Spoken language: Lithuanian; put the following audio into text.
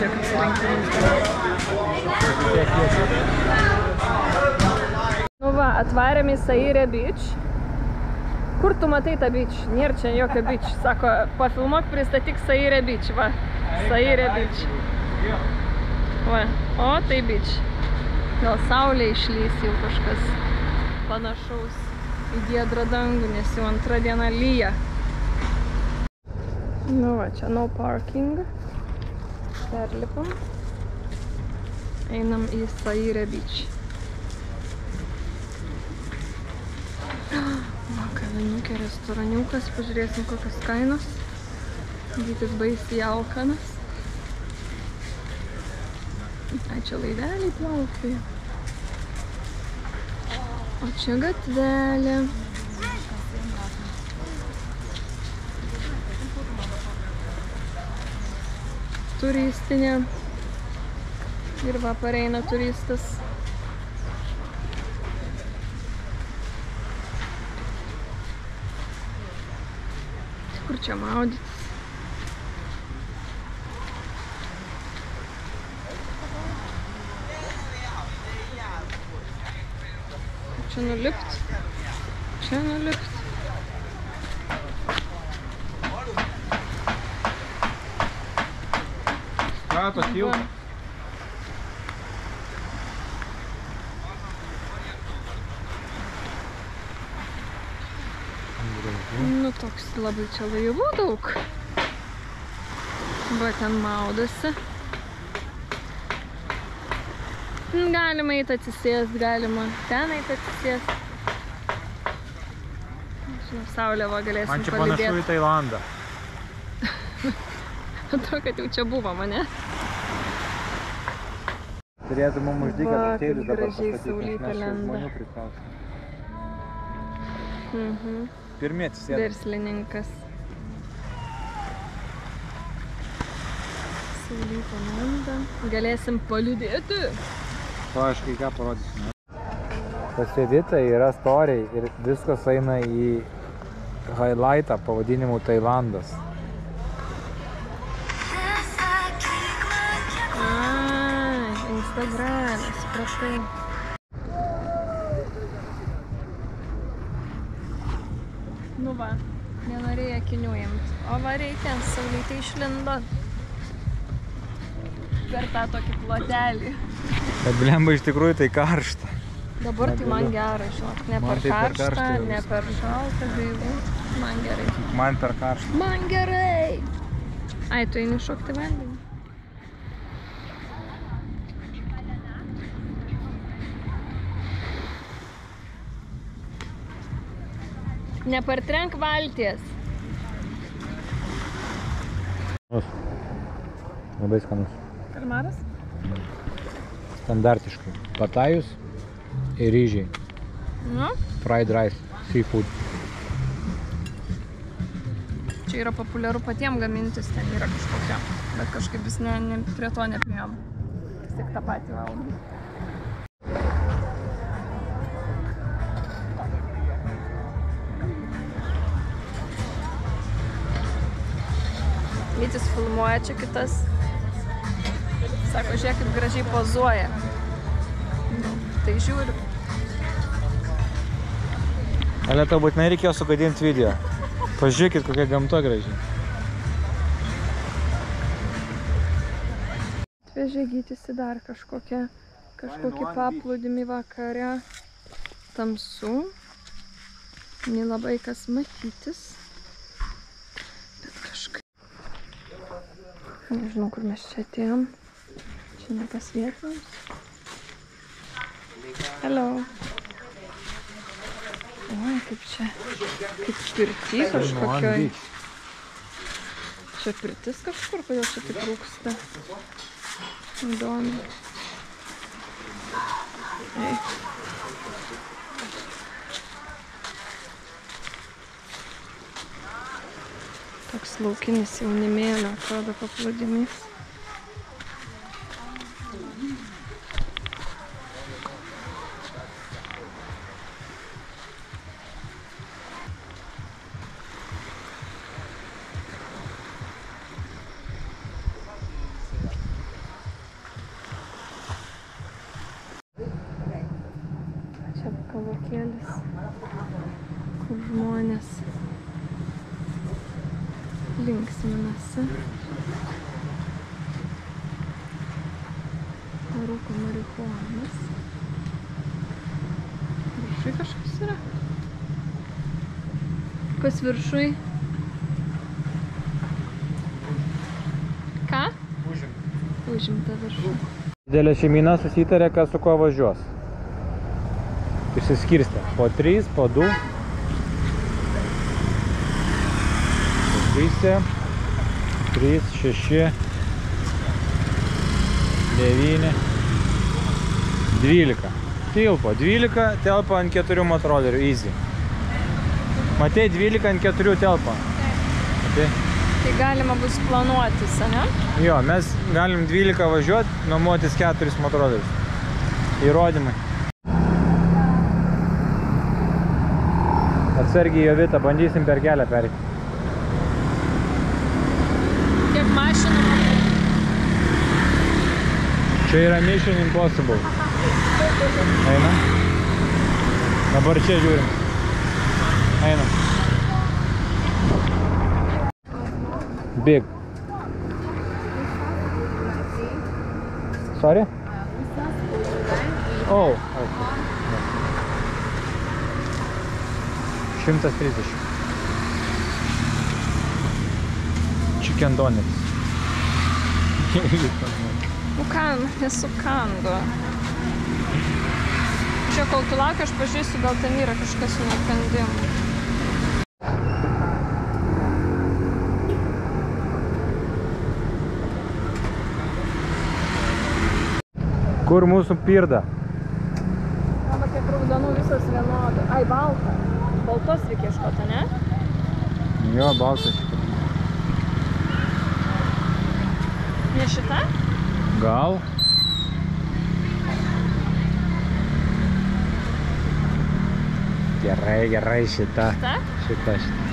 žiūrėk, apsirinkimus. Nu va, atvarėm į Sairė Beach. Kur tu matai tą beach? Nėra čia jokio beach. Sako, pafilmuok, pristatyk Sairė Beach. Va, Sairė Beach. Va, o tai beach. Gal saulė išlys jau kažkas panašaus į giedrą dangų, nes jau antrą dieną lyja. Nu va, čia no parking. Perlipam. Einam į Sairė Beach. Va, kavinukė, restoraniukas. Pažiūrėsim, kokios kainos. Gytis baisiai alkanas. Ai, čia laiveliai plaukioja. O čia gatvelė. Turistinė. Ir va, pareina turistas. Kur čia maudytis? Čia nulipt. Čia nulipt. Krato tiltą. Nu, toks labai čia laivų daug. Va, ten maudosi. Galima eiti atsisėst, galima ten eiti atsisėst. Žinau, saulė va galėsim palydėti. Man čia panašu į Tailandą. Atrodo, kad jau čia buvo mane. Turėtų mums uždykę koktėlius dabar gražiai saulytė lenda. Pirmie atsisėdam. Verslininkas. Saulytė lenda. Galėsim paliūdėti. To aš kai ką parodysiu. Pasėdita yra storiai ir viskas eina į highlightą pavadinimu Tailandas. Instagram'e, supratai. Nu va, nenorėjo akinių imt. O va reikia, saulytė išlindo. Per tą tokį plotelį. Bet blemba iš tikrųjų tai karšta. Dabar tai man gerai, žinok. Ne per karštą, ne per šaltą, gaivu. Man gerai. Man per karštą. Man gerai. Ai, tu eini šokti vandenį. Nepartrenk valties. Labai skanus. Kalmaras? Standartiškai. Patajus ir ryžiai. Nu? Fried rice, seafood. Čia yra populiaru patiem gamintis, ten yra kažkokia. Bet kažkaip vis prie to nepriėjom. Vis tik tą patį valgom. Vytis filmuoja čia kitas. Sako, žiūrėk, kaip gražiai pozuoja. Tai žiūriu. Ale tau būtinai reikėjo sugadinti video. Pažiūrėkit, kokia gamta gražiai. Atvežė Gytis į dar kažkokį paplūdimį vakare. Tamsu. Nelabai kas matytis. Bet kažkaip. Nežinau, kur mes čia atėjom. Čia ne pas vietams. Hello. Oi, kaip čia. Kaip pirty kažkokioj. Čia pirtis kažkur, kodėl čia taip rūksta. Įdomi. Ei. Toks laukinis jaunimėlio, atrodo, paplūdimys. parkėlis, kur žmonės linksminasi. Rūko marihuanas. Viršui kažkas yra. Kas viršui? Ką? Užimta viršui. Didelė šeimyna susitarė, kas su kuo važiuos. Išsiskirstė. Po 3, po 2. Po 3, 6, 9, 12. Tilpo. 12 telpa ant 4 motorolerių. Easy. Matei, 12 ant 4 telpa. Matei? Tai galima bus planuotis, ne? Jo, mes galim 12 važiuoti, nuomotis 4 motorolerius. Įrodymai. Atsargiai Jovita, bandysim per kelią pereiti. Kiek mašinų matau? Čia yra Mission Impossible. Eina. Dabar čia žiūrim. Eina. Big. Sorry? Oh, okay. 130. Chicken donuts. Ukan, nesukando. Čia kol tu lauki, aš pažiūrėsiu, gal ten yra kažkas su nekandimu. Kur mūsų pirda? Arba kiek raudonų visos vienodo. Ai, balta. Baltos reikia ieškoti, ne? Jo, baltas šitą. Ne šita? Gal? Gerai, šita. Šita? Šita.